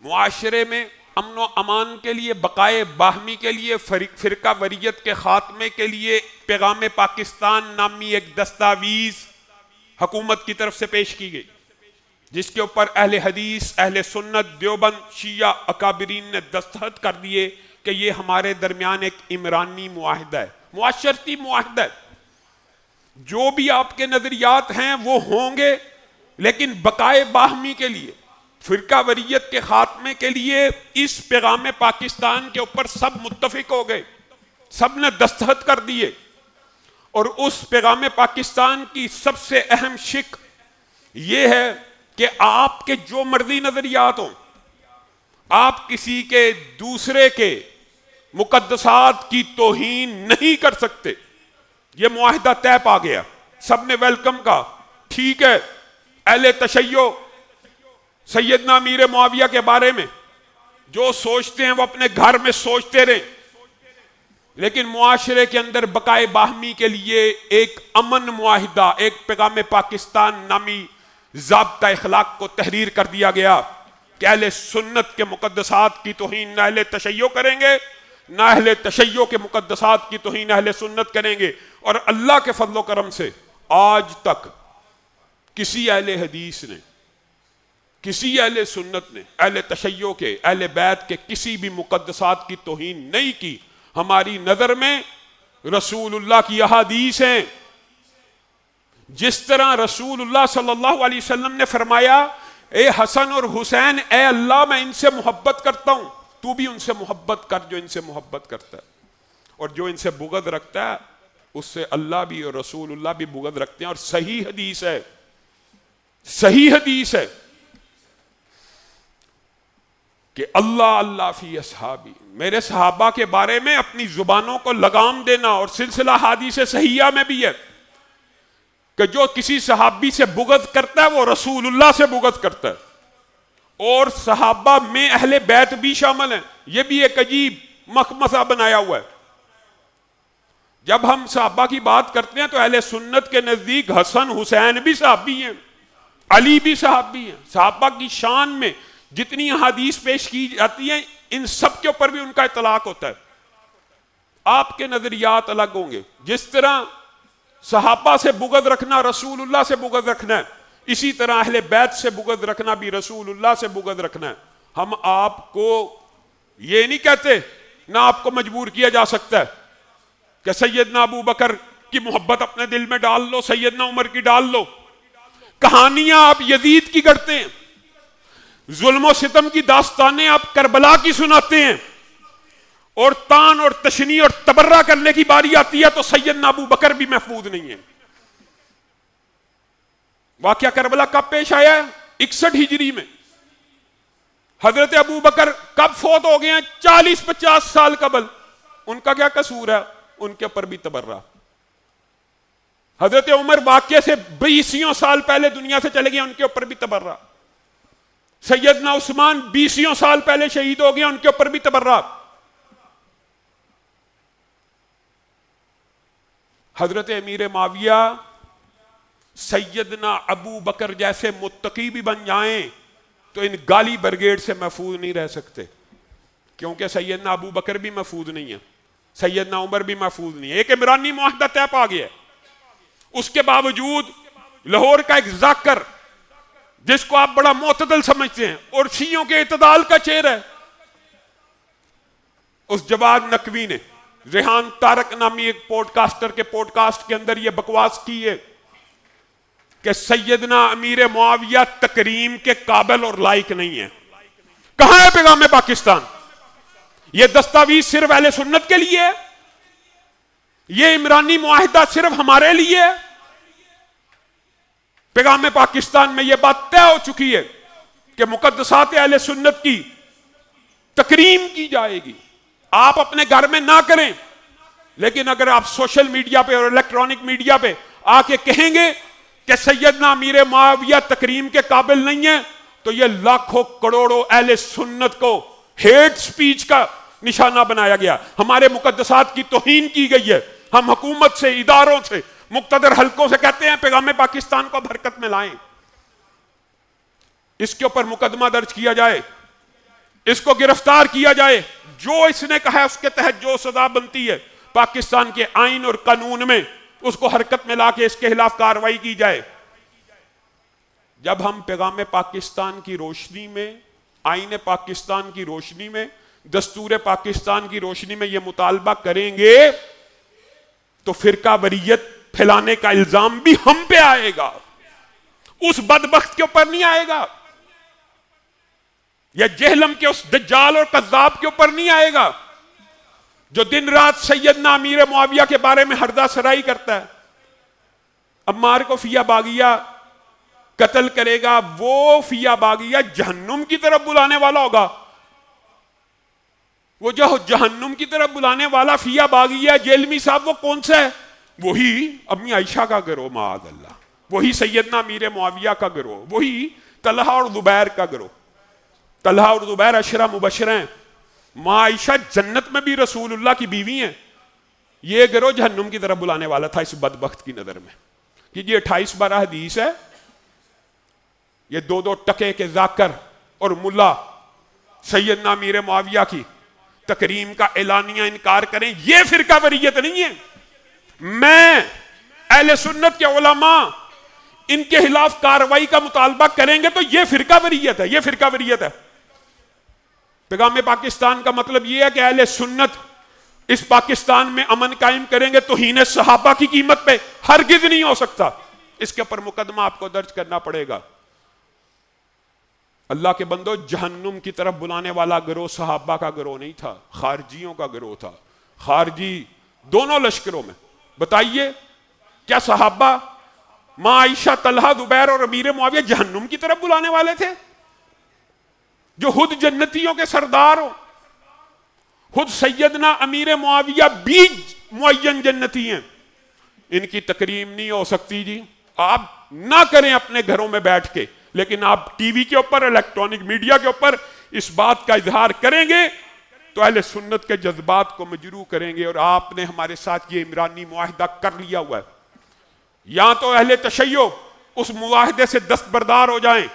معاشرے میں امن و امان کے لیے، بقائے باہمی کے لیے، فرقہ وریت کے خاتمے کے لیے پیغام پاکستان نامی ایک دستاویز حکومت کی طرف سے پیش کی گئی، جس کے اوپر اہل حدیث، اہل سنت، دیوبند، شیعہ اکابرین نے دستخط کر دیے کہ یہ ہمارے درمیان ایک عمرانی معاہدہ ہے، معاشرتی معاہدہ ہے۔ جو بھی آپ کے نظریات ہیں وہ ہوں گے، لیکن بقائے باہمی کے لیے، فرقہ وریت کے خاتمے کے لیے اس پیغام پاکستان کے اوپر سب متفق ہو گئے، سب نے دستخط کر دیے۔ اور اس پیغام پاکستان کی سب سے اہم شق یہ ہے کہ آپ کے جو مرضی نظریات ہوں، آپ کسی کے دوسرے کے مقدسات کی توہین نہیں کر سکتے۔ یہ معاہدہ طے پا گیا، سب نے ویلکم کہا، ٹھیک ہے۔ اہل تشیع سیدنا امیر معاویہ کے بارے میں جو سوچتے ہیں وہ اپنے گھر میں سوچتے رہیں، لیکن معاشرے کے اندر بقائے باہمی کے لیے ایک امن معاہدہ، ایک پیغام پاکستان نامی ضابطہ اخلاق کو تحریر کر دیا گیا کہ اہل سنت کے مقدسات کی توہین نہ اہل تشیع کریں گے، نہ اہل تشیع کے مقدسات کی توہین اہل سنت کریں گے۔ اور اللہ کے فضل و کرم سے آج تک کسی اہل حدیث نے، کسی اہل سنت نے اہل تشیع کے، اہل بیت کے کسی بھی مقدسات کی توہین نہیں کی۔ ہماری نظر میں رسول اللہ کی احادیث ہیں، جس طرح رسول اللہ صلی اللہ علیہ وسلم نے فرمایا، اے حسن اور حسین، اے اللہ میں ان سے محبت کرتا ہوں، تو بھی ان سے محبت کر جو ان سے محبت کرتا ہے، اور جو ان سے بغض رکھتا ہے اس سے اللہ بھی اور رسول اللہ بھی بغض رکھتے ہیں۔ اور صحیح حدیث ہے، صحیح حدیث ہے کہ اللہ اللہ فی اصحابی، میرے صحابہ کے بارے میں اپنی زبانوں کو لگام دینا، اور سلسلہ حدیث صحیحہ میں بھی ہے کہ جو کسی صحابی سے بغض کرتا ہے وہ رسول اللہ سے بغض کرتا ہے، اور صحابہ میں اہل بیت بھی شامل ہیں۔ یہ بھی ایک عجیب مخمصہ بنایا ہوا ہے۔ جب ہم صحابہ کی بات کرتے ہیں تو اہل سنت کے نزدیک حسن حسین بھی صحابی ہیں، علی بھی صحابی ہیں۔ صحابہ کی شان میں جتنی حدیث پیش کی جاتی ہیں ان سب کے اوپر بھی ان کا اطلاق ہوتا ہے۔ آپ کے نظریات الگ ہوں گے، جس طرح صحابہ سے بغض رکھنا رسول اللہ سے بغض رکھنا ہے، اسی طرح اہل بیت سے بغض رکھنا بھی رسول اللہ سے بغض رکھنا ہے۔ ہم آپ کو یہ نہیں کہتے، نہ آپ کو مجبور کیا جا سکتا ہے کہ سیدنا ابو بکر کی محبت اپنے دل میں ڈال لو، سیدنا عمر کی ڈال لو۔ کہانیاں آپ یزید کی گڑھتے ہیں، ظلم و ستم کی داستانیں آپ کربلا کی سناتے ہیں، اور تان اور تشنیع اور تبرہ کرنے کی باری آتی ہے تو سیدنا ابو بکر بھی محفوظ نہیں ہے۔ واقعہ کربلا کب پیش آیا ہے؟ 61 ہجری میں۔ حضرت ابو بکر کب فوت ہو گئے ہیں؟ 40-50 سال قبل۔ ان کا کیا قصور ہے؟ ان کے اوپر بھی تبرہ۔ حضرت عمر واقعے سے 20 سال پہلے دنیا سے چلے گئے، ان کے اوپر بھی تبرہ۔ سیدنا عثمان 20 سال پہلے شہید ہو گئے، ان کے اوپر بھی تبرہ۔ حضرت امیر معاویہ سیدنا ابو بکر جیسے متقی بھی بن جائیں تو ان گالی برگیڈ سے محفوظ نہیں رہ سکتے، کیونکہ سیدنا ابو بکر بھی محفوظ نہیں ہے، سیدنا عمر بھی محفوظ نہیں ہے۔ ایک عمرانی معاہدہ طے پا گیا ہے، اس کے باوجود لاہور کا ایک ذاکر جس کو آپ بڑا معتدل سمجھتے ہیں اور شیعوں کے اعتدال کا چہرہ ہے، اس جواد نقوی نے ریحان طارق نامی ایک پوڈ کاسٹر کے پوڈ کاسٹ کے اندر یہ بکواس کی ہے کہ سیدنا امیر معاویہ تکریم کے قابل اور لائق نہیں ہے۔ کہاں ہے پیغام پاکستان؟ یہ دستاویز صرف اہل سنت کے لیے ہے؟ یہ عمرانی معاہدہ صرف ہمارے لیے ہے؟ پیغام پاکستان میں یہ بات طے ہو چکی ہے کہ مقدسات اہل سنت کی تکریم کی جائے گی۔ آپ اپنے گھر میں نہ کریں، لیکن اگر آپ سوشل میڈیا پہ اور الیکٹرانک میڈیا پہ آ کے کہیں گے کہ سیدنا امیر معاویہ تکریم کے قابل نہیں ہے، تو یہ لاکھوں کروڑوں اہل سنت کو ہیٹ سپیچ کا نشانہ بنایا گیا، ہمارے مقدسات کی توہین کی گئی ہے۔ ہم حکومت سے، اداروں سے، مقتدر حلقوں سے کہتے ہیں پیغام پاکستان کو حرکت میں لائیں، اس کے اوپر مقدمہ درج کیا جائے۔ اس کو گرفتار کیا جائے، جو اس نے کہا ہے اس کے تحت جو سزا بنتی ہے پاکستان کے آئین اور قانون میں اس کو حرکت میں لا کے اس کے خلاف کارروائی کی جائے۔ جب ہم پیغام پاکستان کی روشنی میں، آئین پاکستان کی روشنی میں، دستور پاکستان کی روشنی میں یہ مطالبہ کریں گے تو فرقہ واریت پھیلانے کا الزام بھی ہم پہ آئے گا، اس بدبخت کے اوپر نہیں آئے گا، یا جہلم کے اس دجال اور کذاب کے اوپر نہیں آئے گا جو دن رات سیدنا امیر معاویہ کے بارے میں ہردہ سرائی کرتا ہے۔ عمار کو فیا باغیہ قتل کرے گا، وہ فیا باغیہ جہنم کی طرف بلانے والا ہوگا، وہ جو جہنم کی طرف بلانے والا فیا باغیہ جیلمی صاحب وہ کون سا ہے؟ وہی امی عائشہ کا گروہ، معاذ اللہ، وہی سیدنا امیر معاویہ کا گروہ، وہی طلحہ اور زبیر کا گروہ۔ طلحہ اور زبیر عشرہ مبشرہ ہیں، ماں عائشہ جنت میں بھی رسول اللہ کی بیوی ہیں، یہ گروہ جہنم کی طرف بلانے والا تھا اس بدبخت کی نظر میں۔ یہ 28 بارہ حدیث ہے، یہ دو دو ٹکے کے ذاکر اور ملا سیدنا امیر معاویہ کی تکریم کا اعلانیہ انکار کریں، یہ فرقہ واریت نہیں ہے۔ میں اہل سنت کے علماء ان کے خلاف کارروائی کا مطالبہ کریں گے تو یہ فرقہ واریت ہے، یہ فرقہ واریت ہے۔ پیغام پاکستان کا مطلب یہ ہے کہ اہل سنت اس پاکستان میں امن قائم کریں گے، توہین صحابہ کی قیمت پہ ہرگز نہیں ہو سکتا، اس کے اوپر مقدمہ آپ کو درج کرنا پڑے گا۔ اللہ کے بندو، جہنم کی طرف بلانے والا گروہ صحابہ کا گروہ نہیں تھا، خارجیوں کا گروہ تھا، خارجی دونوں لشکروں میں۔ بتائیے کیا صحابہ ماں عائشہ، طلحہ، زبیر اور امیر معاویہ جہنم کی طرف بلانے والے تھے؟ جو خود جنتیوں کے سردار ہو، خود سیدنا امیر معاویہ بھی معین جنتی ہیں، ان کی تکریم نہیں ہو سکتی جی۔ آپ نہ کریں اپنے گھروں میں بیٹھ کے، لیکن آپ ٹی وی کے اوپر، الیکٹرانک میڈیا کے اوپر اس بات کا اظہار کریں گے تو اہل سنت کے جذبات کو مجروح کریں گے۔ اور آپ نے ہمارے ساتھ یہ عمرانی معاہدہ کر لیا ہوا ہے، یا تو اہل تشیع اس معاہدے سے دستبردار ہو جائیں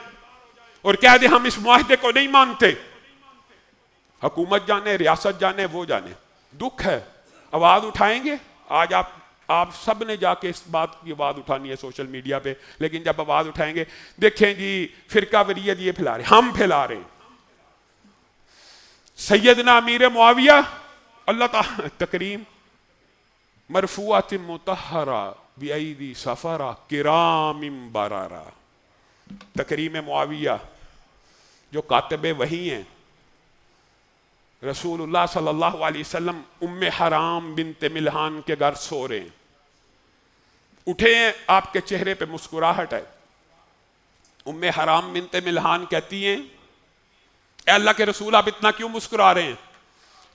اور کہہ دیں ہم اس معاہدے کو نہیں مانتے۔ حکومت جانے، ریاست جانے، وہ جانے، دکھ ہے، آواز اٹھائیں گے۔ آج آپ سب نے جا کے اس بات کی آواز اٹھانی ہے سوشل میڈیا پہ، لیکن جب آواز اٹھائیں گے دیکھیں جی فرقہ واریت یہ پھیلا رہے، ہم پھیلا رہے ہیں۔ سیدنا امیر معاویہ اللہ تعالی تکریم مرفوعات مطہرہ بِأَيْدِي سَفَرَةٍ کِرَامٍ بَرَرَةٍ، تکریم معاویہ جو کاتب وحی ہیں، رسول اللہ صلی اللہ علیہ وسلم ام حرام بنت ملحان کے گھر سو رہے ہیں، اٹھے ہیں، آپ کے چہرے پہ مسکراہٹ ہے۔ ام حرام بنت ملحان کہتی ہیں اے اللہ کے رسول آپ اتنا کیوں مسکرا رہے ہیں؟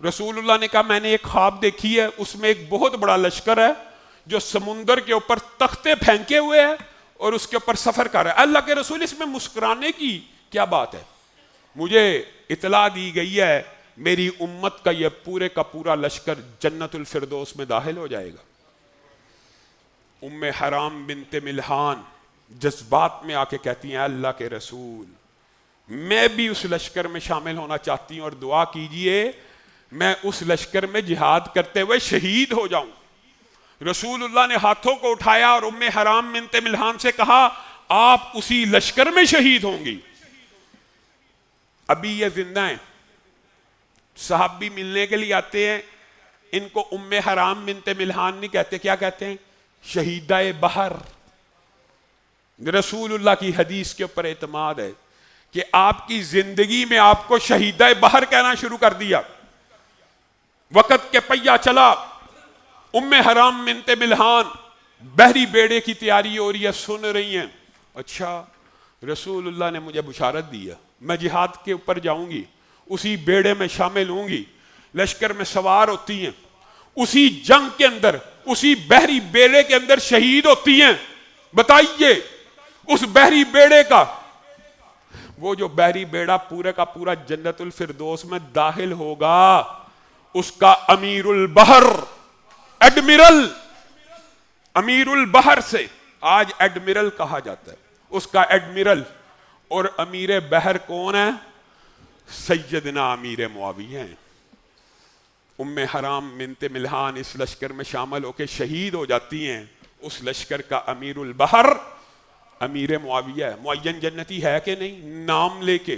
رسول اللہ نے کہا میں نے ایک خواب دیکھی ہے، اس میں ایک بہت بڑا لشکر ہے جو سمندر کے اوپر تختے پھینکے ہوئے ہے اور اس کے اوپر سفر کر رہا ہے۔ اللہ کے رسول اس میں مسکرانے کی کیا بات ہے؟ مجھے اطلاع دی گئی ہے میری امت کا یہ پورے کا پورا لشکر جنت الفردوس میں داخل ہو جائے گا۔ ام حرام بنت ملحان جذبات میں آ کے کہتی ہیں اللہ کے رسول میں بھی اس لشکر میں شامل ہونا چاہتی ہوں اور دعا کیجئے میں اس لشکر میں جہاد کرتے ہوئے شہید ہو جاؤں۔ رسول اللہ نے ہاتھوں کو اٹھایا اور ام حرام بنت ملحان سے کہا آپ اسی لشکر میں شہید ہوں گی۔ ابھی یہ زندہ ہیں، صحابی ملنے کے لیے آتے ہیں، ان کو ام حرام بنت ملحان نہیں کہتے، کیا کہتے ہیں؟ شہیدہ بحر۔ رسول اللہ کی حدیث کے اوپر اعتماد ہے کہ آپ کی زندگی میں آپ کو شہیدہ بحر کہنا شروع کر دیا۔ وقت کے پہیہ چلا، ام حرام بنت ملحان بحری بیڑے کی تیاری ہو رہی ہے، سن رہی ہیں اچھا رسول اللہ نے مجھے بشارت دی ہے میں جہاد کے اوپر جاؤں گی، اسی بیڑے میں شامل ہوں گی، لشکر میں سوار ہوتی ہیں، اسی جنگ کے اندر، اسی بحری بیڑے کے اندر شہید ہوتی ہیں۔ بتائیے اس بحری بیڑے کا، وہ جو بحری بیڑا پورے کا پورا جنت الفردوس میں داخل ہوگا، اس کا امیر البحر، ایڈمرل، امیر البحر سے آج ایڈمرل کہا جاتا ہے، اس کا ایڈمرل اور امیر بحر کون ہے؟ سیدنا امیر معاویہ ہیں. ام حرام بنت ملحان اس لشکر میں شامل ہو کے شہید ہو جاتی ہیں. اس لشکر کا امیر البحر امیر معاویہ ہے. معین جنتی ہے کہ نہیں؟ نام لے کے.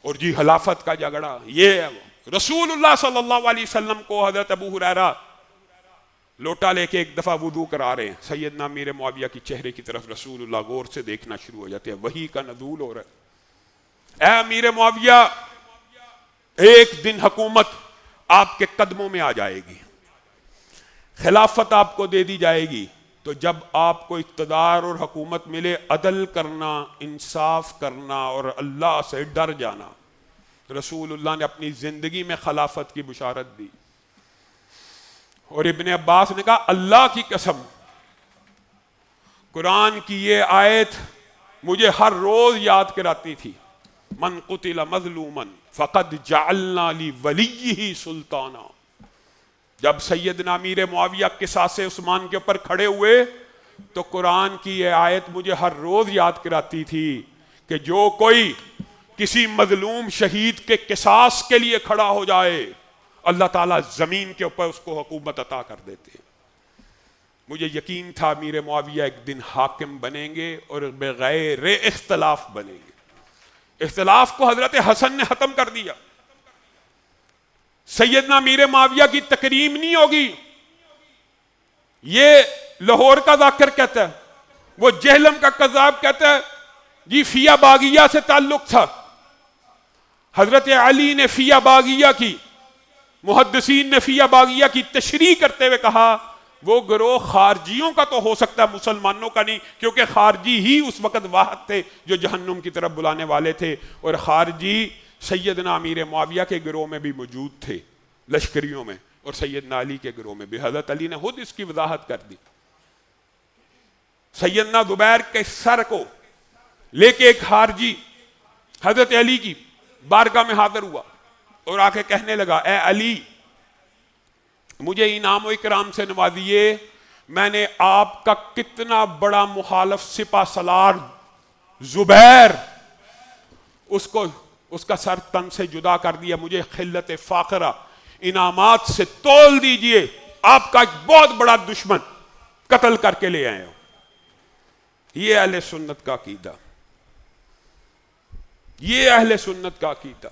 اور جی خلافت کا جھگڑا یہ ہے. رسول اللہ صلی اللہ علیہ وسلم کو حضرت ابو ہریرہ لوٹا لے کے ایک دفعہ وضو کرا رہے ہیں. سیدنا امیر معاویہ کی چہرے کی طرف رسول اللہ غور سے دیکھنا شروع ہو جاتے ہیں. وحی کا نزول ہو رہا ہے. اے امیر معاویہ، ایک دن حکومت آپ کے قدموں میں آ جائے گی، خلافت آپ کو دے دی جائے گی، تو جب آپ کو اقتدار اور حکومت ملے عدل کرنا، انصاف کرنا اور اللہ سے ڈر جانا. رسول اللہ نے اپنی زندگی میں خلافت کی بشارت دی. اور ابن عباس نے کہا اللہ کی قسم قرآن کی یہ آیت مجھے ہر روز یاد کراتی تھی. من قتل مظلوما فقد جعلنا لولیہ سلطانا. جب سیدنا امیر معاویہ قصاص عثمان کے اوپر کھڑے ہوئے تو قرآن کی یہ آیت مجھے ہر روز یاد کراتی تھی کہ جو کوئی کسی مظلوم شہید کے قصاص کے لیے کھڑا ہو جائے اللہ تعالیٰ زمین کے اوپر اس کو حکومت عطا کر دیتے ہیں. مجھے یقین تھا امیر معاویہ ایک دن حاکم بنیں گے اور بغیر اختلاف بنیں گے. اختلاف کو حضرت حسن نے ختم کر دیا. سیدنا امیر معاویہ کی تکریم نہیں ہوگی. یہ لاہور کا ذاکر کہتا ہے، وہ جہلم کا قذاب کہتا ہے جی فیا باغیہ سے تعلق تھا. حضرت علی نے فیا باغیہ کی، محدثین نے فیا باغیہ کی تشریح کرتے ہوئے کہا وہ گروہ خارجیوں کا تو ہو سکتا ہے، مسلمانوں کا نہیں، کیونکہ خارجی ہی اس وقت واحد تھے جو جہنم کی طرف بلانے والے تھے. اور خارجی سیدنا امیر معاویہ کے گروہ میں بھی موجود تھے، لشکریوں میں، اور سیدنا علی کے گروہ میں بھی. حضرت علی نے خود اس کی وضاحت کر دی. سیدنا زبیر کے سر کو لے کے ایک خارجی حضرت علی کی بارگاہ میں حاضر ہوا اور آ کے کہنے لگا اے علی مجھے انعام و اکرام سے نوازیے، میں نے آپ کا کتنا بڑا مخالف سپہ سالار زبیر اس کا سر تن سے جدا کر دیا. مجھے خلت فاخرہ انعامات سے تول دیجئے، آپ کا ایک بہت بڑا دشمن قتل کر کے لے آئے ہو. یہ اہل سنت کا عقیدہ، یہ اہل سنت کا عقیدہ.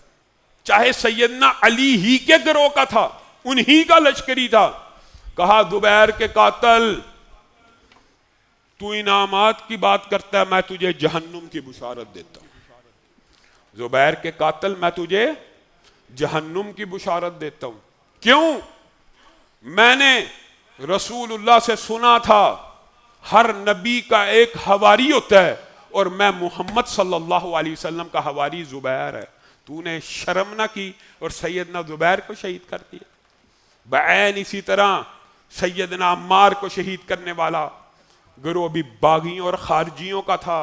چاہے سیدنا علی ہی کے گروہ کا تھا، انہی کا لشکری تھا. کہا زبیر کے قاتل تو انعامات کی بات کرتا ہے، میں تجھے جہنم کی بشارت دیتا ہوں. زبیر کے قاتل میں تجھے جہنم کی بشارت دیتا ہوں. کیوں؟ میں نے رسول اللہ سے سنا تھا ہر نبی کا ایک حواری ہوتا ہے اور میں محمد صلی اللہ علیہ وسلم کا حواری زبیر ہے. تو نے شرم نہ کی اور سیدنا زبیر کو شہید کر دیا. بعین اسی طرح سیدنا عمار کو شہید کرنے والا گروہ بھی باغیوں اور خارجیوں کا تھا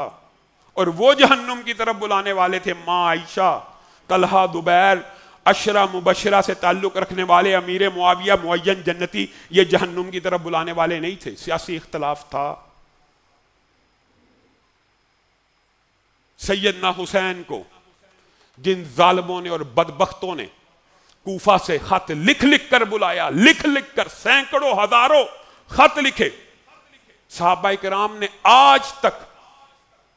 اور وہ جہنم کی طرف بلانے والے تھے. ماں عائشہ، طلحہ، زبیر، عشرہ مبشرہ سے تعلق رکھنے والے امیر معاویہ معین جنتی، یہ جہنم کی طرف بلانے والے نہیں تھے. سیاسی اختلاف تھا. سیدنا حسین کو جن ظالموں نے اور بدبختوں نے کوفہ سے خط لکھ لکھ کر بلایا، لکھ لکھ کر سینکڑوں ہزاروں خط لکھے، صحابہ کرام نے آج تک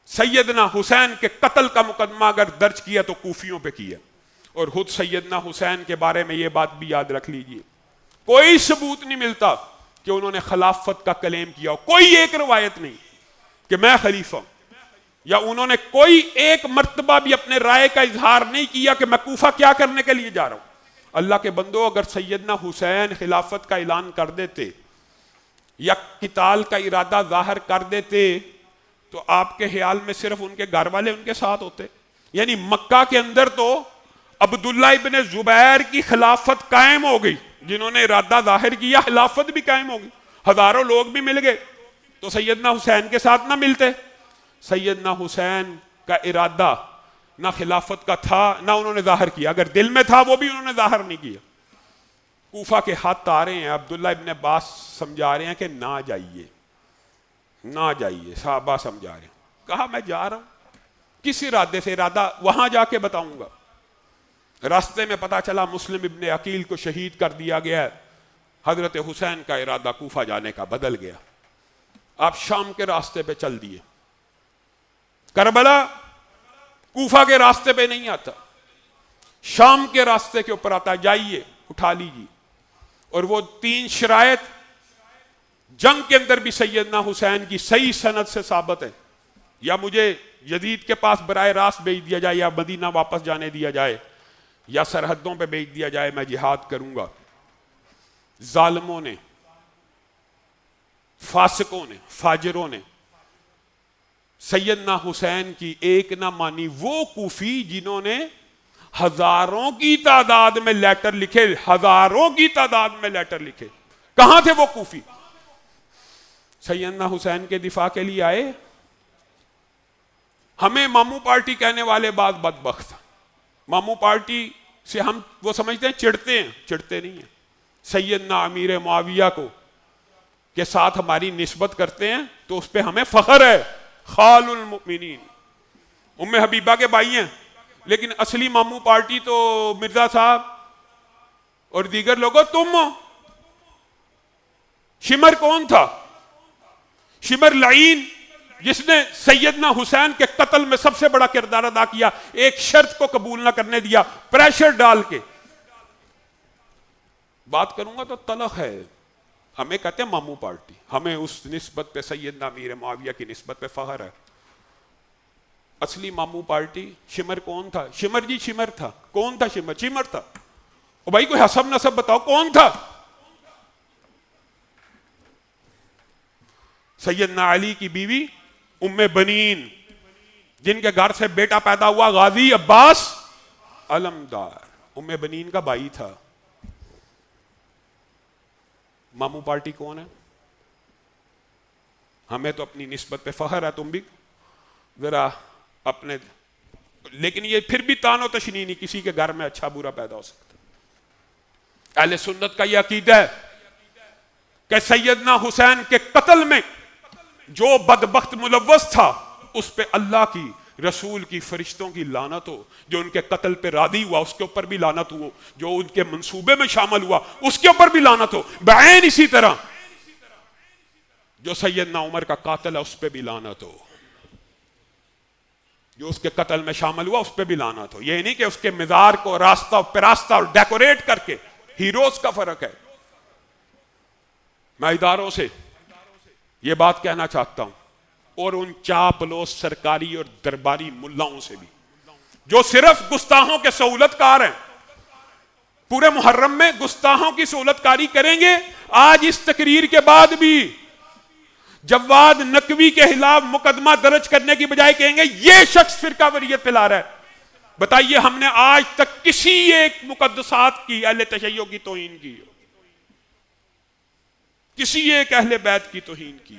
سیدنا حسین کے قتل کا مقدمہ اگر درج کیا تو کوفیوں پہ کیا. اور خود سیدنا حسین کے بارے میں یہ بات بھی یاد رکھ لیجئے، کوئی ثبوت نہیں ملتا کہ انہوں نے خلافت کا کلیم کیا ہو. کوئی ایک روایت نہیں کہ میں خلیفہ ہوں، یا انہوں نے کوئی ایک مرتبہ بھی اپنے رائے کا اظہار نہیں کیا کہ میں کوفہ کیا کرنے کے لیے جا رہا ہوں. اللہ کے بندو، اگر سیدنا حسین خلافت کا اعلان کر دیتے یا قتال کا ارادہ ظاہر کر دیتے تو آپ کے خیال میں صرف ان کے گھر والے ان کے ساتھ ہوتے؟ یعنی مکہ کے اندر تو عبداللہ ابن زبیر کی خلافت قائم ہو گئی، جنہوں نے ارادہ ظاہر کیا خلافت بھی قائم ہو گئی، ہزاروں لوگ بھی مل گئے، تو سیدنا حسین کے ساتھ نہ ملتے؟ سیدنا حسین کا ارادہ نہ خلافت کا تھا نہ انہوں نے ظاہر کیا، اگر دل میں تھا وہ بھی انہوں نے ظاہر نہیں کیا. کوفہ کے ہاتھ آ رہے ہیں، عبداللہ ابن عباس سمجھا رہے ہیں کہ نہ جائیے، نہ جائیے، صحابہ سمجھا رہے ہیں. کہا میں جا رہا ہوں کس ارادے سے؟ ارادہ وہاں جا کے بتاؤں گا. راستے میں پتا چلا مسلم ابن عقیل کو شہید کر دیا گیا ہے. حضرت حسین کا ارادہ کوفہ جانے کا بدل گیا. آپ شام کے راستے پہ چل دیے. کربلا کوفہ کے راستے پہ نہیں آتا، شام کے راستے کے اوپر آتا. جائیے اٹھا لیجیے. اور وہ 3 شرائط جنگ کے اندر بھی سیدنا حسین کی صحیح سند سے ثابت ہے. یا مجھے یزید کے پاس براہ راست بھیج دیا جائے، یا مدینہ واپس جانے دیا جائے، یا سرحدوں پہ بھیج دیا جائے، میں جہاد کروں گا. ظالموں نے، فاسقوں نے، فاجروں نے سیدنا حسین کی ایک نہ مانی. وہ کوفی جنہوں نے ہزاروں کی تعداد میں لیٹر لکھے، ہزاروں کی تعداد میں لیٹر لکھے. کہاں تھے وہ کوفی؟ سیدنا حسین کے دفاع کے لیے آئے. ہمیں ماموں پارٹی کہنے والے بعض بدبخت، ماموں پارٹی سے ہم وہ سمجھتے ہیں چڑھتے ہیں، چڑھتے نہیں ہیں. سیدنا امیر معاویہ کو کے ساتھ ہماری نسبت کرتے ہیں تو اس پہ ہمیں فخر ہے. خال المؤمنین، ام حبیبہ کے بھائی ہیں، لیکن اصلی ماموں پارٹی تو مرزا صاحب اور دیگر لوگوں. تم شمر کون تھا؟ شمر لعین، جس نے سیدنا حسین کے قتل میں سب سے بڑا کردار ادا کیا. ایک شرط کو قبول نہ کرنے دیا، پریشر ڈال کے. بات کروں گا تو تلخ ہے. ہمیں کہتے ہیں ماموں پارٹی، ہمیں اس نسبت پہ سیدنا امیر معاویہ کی نسبت پہ فخر ہے. اصلی ماموں پارٹی شمر کون تھا؟ شمر جی شمر تھا. کون تھا شمر؟ شمر تھا. او بھائی کوئی حسب نسب بتاؤ کون تھا؟ سیدنا علی کی بیوی ام بنین، جن کے گھر سے بیٹا پیدا ہوا غازی عباس علمدار، ام بنین کا بھائی تھا. ماموں پارٹی کون ہے؟ ہمیں تو اپنی نسبت پہ فخر ہے. تم بھی ذرا اپنے، لیکن یہ پھر بھی تان و تشنی نہیں، کسی کے گھر میں اچھا برا پیدا ہو سکتا. اہل سنت کا یہ عقیدہ ہے کہ سیدنا حسین کے قتل میں جو بدبخت ملوث تھا اس پہ اللہ کی، رسول کی، فرشتوں کی لعنت ہو. جو ان کے قتل پہ راضی ہوا اس کے اوپر بھی لعنت ہو، جو ان کے منصوبے میں شامل ہوا اس کے اوپر بھی لعنت ہو. بعین اسی طرح جو سیدنا عمر کا قاتل ہے اس پہ بھی لعنت ہو، جو اس کے قتل میں شامل ہوا اس پہ بھی لعنت ہو. یہ نہیں کہ اس کے مزار کو راستہ پراستہ اور ڈیکوریٹ کر کے. ہیروز کا فرق ہے. میں اداروں سے یہ بات کہنا چاہتا ہوں، اور ان چاپلوس سرکاری اور درباری ملاؤں سے بھی جو صرف گستاحوں کے سہولت کار ہیں. پورے محرم میں گستاحوں کی سہولت کاری کریں گے. آج اس تقریر کے بعد بھی جواد نقوی کے خلاف مقدمہ درج کرنے کی بجائے کہیں گے یہ شخص فرقہ واریت پھیلا رہا ہے. بتائیے ہم نے آج تک کسی ایک مقدسات کی، اہل تشیع کی توہین کی ہو؟ کسی ایک اہل بیت کی توہین کی؟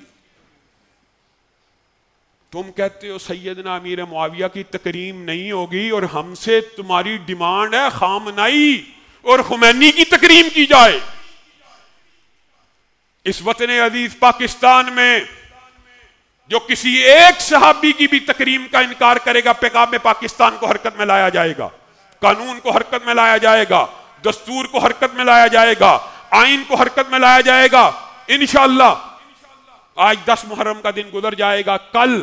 تم کہتے ہو سیدنا امیر معاویہ کی تکریم نہیں ہوگی، اور ہم سے تمہاری ڈیمانڈ ہے خامنائی اور خمینی کی تکریم کی جائے. اس وطن عزیز پاکستان میں جو کسی ایک صحابی کی بھی تکریم کا انکار کرے گا، پیغام پاکستان کو حرکت میں لایا جائے گا، قانون کو حرکت میں لایا جائے گا، دستور کو حرکت میں لایا جائے گا، آئین کو حرکت میں لایا جائے گا انشاءاللہ. آج 10 محرم کا دن گزر جائے گا، کل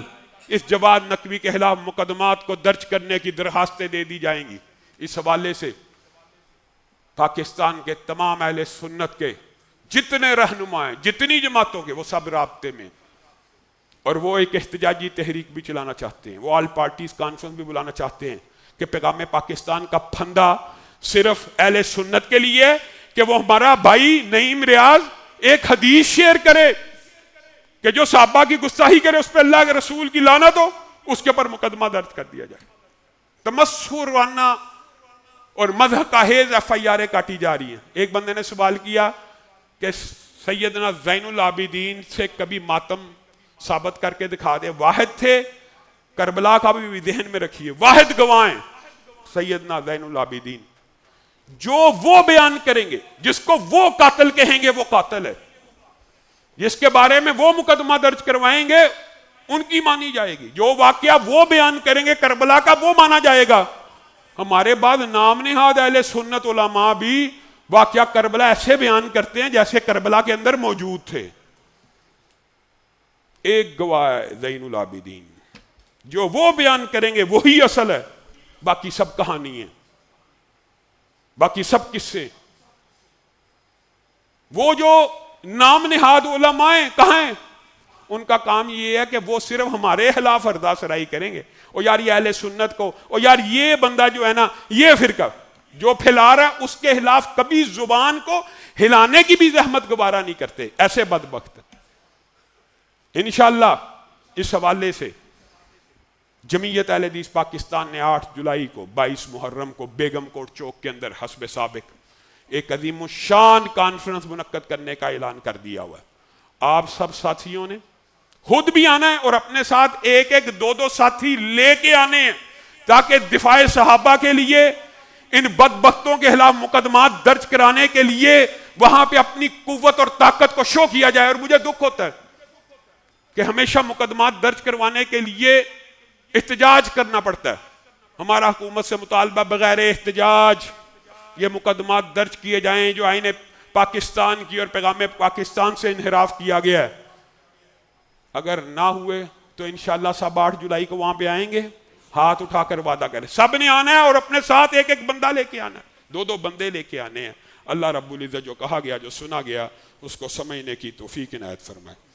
اس جواد نقوی کے خلاف مقدمات کو درج کرنے کی درخواستیں دے دی جائیں گی. اس حوالے سے پاکستان کے تمام اہل سنت کے جتنے رہنما ہیں، جتنی جماعتوں کے، وہ سب رابطے میں، اور وہ ایک احتجاجی تحریک بھی چلانا چاہتے ہیں. وہ آل پارٹیز کانفرنس بھی بلانا چاہتے ہیں کہ پیغام پاکستان کا پھندا صرف اہل سنت کے لیے ہے کہ وہ ہمارا بھائی نعیم ریاض ایک حدیث شیئر کرے کہ جو صحابہ کی گستاخی کرے اس پہ اللہ کے رسول کی لعنت ہو، اس کے پر مقدمہ درج کر دیا جائے. تمسخرانہ اور مذہب کا حیض FIR کاٹی جا رہی ہیں. ایک بندے نے سوال کیا کہ سیدنا زین العابدین سے کبھی ماتم ثابت کر کے دکھا دے. واحد تھے، کربلا کا بھی ذہن میں رکھیے، واحد گواہیں سیدنا زین العابدین. جو وہ بیان کریں گے، جس کو وہ قاتل کہیں گے وہ قاتل ہے، جس کے بارے میں وہ مقدمہ درج کروائیں گے ان کی مانی جائے گی، جو واقعہ وہ بیان کریں گے کربلا کا وہ مانا جائے گا۔ ہمارے بعد نام نہاد اہل سنت علماء بھی واقعہ کربلا ایسے بیان کرتے ہیں جیسے کربلا کے اندر موجود تھے۔ ایک گواہ ہے زین العابدین، جو وہ بیان کریں گے وہی اصل ہے، باقی سب کہانی ہیں، باقی سب قصے۔ وہ جو نام نہاد علماء ہیں کہاں ہیں؟ ان کا کام یہ ہے کہ وہ صرف ہمارے خلاف اردہ سرائی کریں گے، اور یار یہ اہل سنت کو، اور یار یہ بندہ جو ہے نا یہ فرقہ جو پھیلا رہا ہے اس کے خلاف کبھی زبان کو ہلانے کی بھی زحمت گوارا نہیں کرتے، ایسے بدبخت۔ انشاءاللہ اس حوالے سے جمعیت اہل حدیث پاکستان نے 8 جولائی کو 22 محرم کو بیگم کوٹ چوک کے اندر حسب سابق ایک عظیم الشان کانفرنس منعقد کرنے کا اعلان کر دیا ہوا ہے۔ آپ سب ساتھیوں نے خود بھی آنا ہے اور اپنے ساتھ ایک ایک دو دو ساتھی لے کے آنے ہیں، تاکہ دفاع صحابہ کے لیے، ان بدبختوں کے خلاف مقدمات درج کرانے کے لیے وہاں پہ اپنی قوت اور طاقت کو شو کیا جائے۔ اور مجھے دکھ ہوتا ہے کہ ہمیشہ مقدمات درج کروانے کے لیے احتجاج کرنا پڑتا ہے۔ ہمارا حکومت سے مطالبہ بغیر احتجاج یہ مقدمات درج کیے جائیں جو آئین پاکستان کی اور پیغام پاکستان سے انحراف کیا گیا ہے۔ اگر نہ ہوئے تو انشاءاللہ سب 8 جولائی کو وہاں پہ آئیں گے، ہاتھ اٹھا کر وعدہ کریں، سب نے آنا ہے اور اپنے ساتھ ایک ایک بندہ لے کے آنا ہے، 2 2 بندے لے کے آنے ہیں۔ اللہ رب العزت جو کہا گیا، جو سنا گیا، اس کو سمجھنے کی توفیق عنایت فرمائے۔